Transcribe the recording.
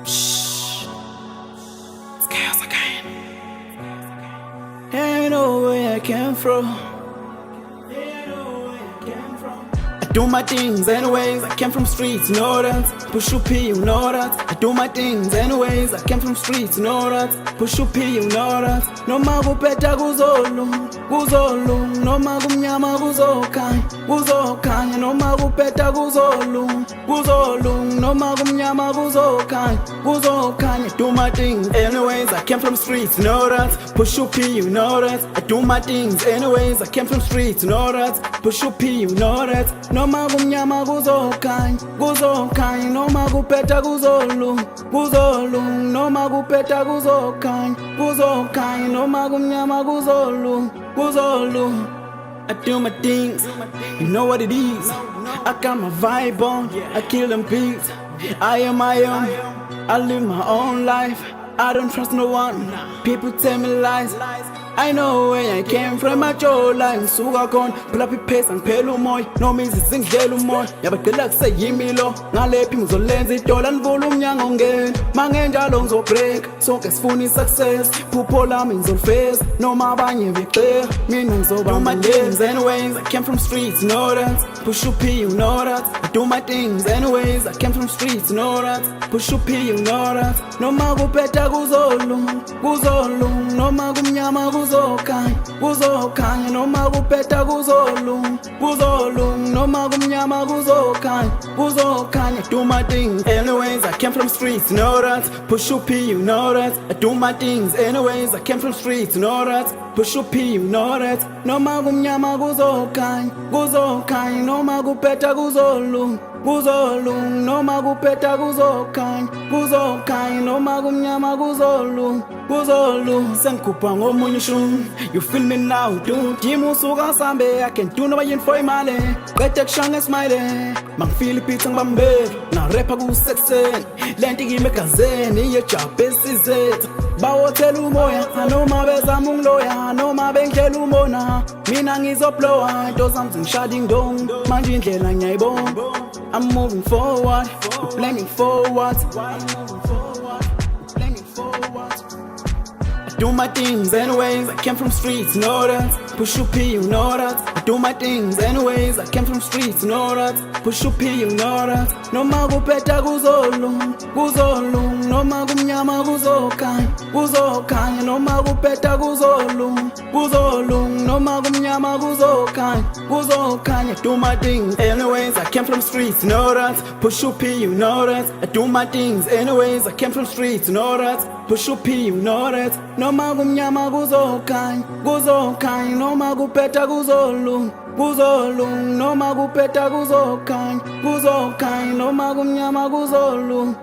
Shh. It's chaos again. Ain't no way I came from. I do my things anyways, I came from streets, you know that. Push up, you know that. I do my things anyways, I came from streets, you know that. Push up, you know that. No magupeta kuzolu, no magumnyama kuzokanya, no magupeta kuzolu, no magumnyama kuzokanya. Do my things anyways, I came from streets, you know that. Push up, you know that. I do my things anyways, I came from streets, you know that. Push up, you know that. No magumnyama kuzokanya, no magupeta kuzolu, no magupeta kuzokanya, no magumnyama kuzolu. I do my things, you know what it is. I got my vibe on, I kill them beats. I am, I live my own life. I don't trust no one, people tell me lies. I know where I came from, my jawline suka kon philaphi pace angiphela umoya noma izizingidlela umoya yabadela kuseyimi lo ngalephi ngizolenza idola nivula umnyango ngene mangenjalo ngizobreak sonke sifuna success phupho lami ngizolifeza noma abanye bexeya mina ngizoba do my things anyways. I came from streets, you know that. Push up, you know that. I do my things anyways. I came from streets, you know that. Push up, you know that. No magupeta kuzolu, no magumnyama kuzokanya, no magupeta kuzolu, no magumnyama kuzokanya. Do my things anyways, I came from streets, you know that. Push up, you know that. I do my things anyways, I came from streets, you know that. Push up, you know that. No magumnyama kuzokanya, no magupeta kuzolu, no magupeta kuzokanya, no magumnyama kuzolu. Senkupa ngomunye shun, you feel me now, dude. Timu suka sambe, I can't do no way in for imale. Kwete kushanga smile, mang feel pizza bambe. Na repa ku sexen, lenti gi mekazeni, ye chape sizet. Bawo telu moya, ano mabeza mungloya, ano mabengel umona. Mina ngizoplowa, do something shutting down. Manje indlela ngiyayibona. I'm moving forward, we're planning forward. I do my things anyways, I came from streets, you know that. Push up, you know that. I do my things anyways, I came from streets, you know that. Push up, you know that. No magupeta kuzolu, no magumnyama kuzokanya, no magupeta kuzolu, no magumnyama kuzokanya. Do my things anyways, I came from streets, you know that. Push up, you know that. I do my things anyways, I came from streets, you know that. Push up, you know that. No magumnyama kuzokanya, no magupeta kuzolu, no magupeta kuzokanya, no magumnyama kuzolu.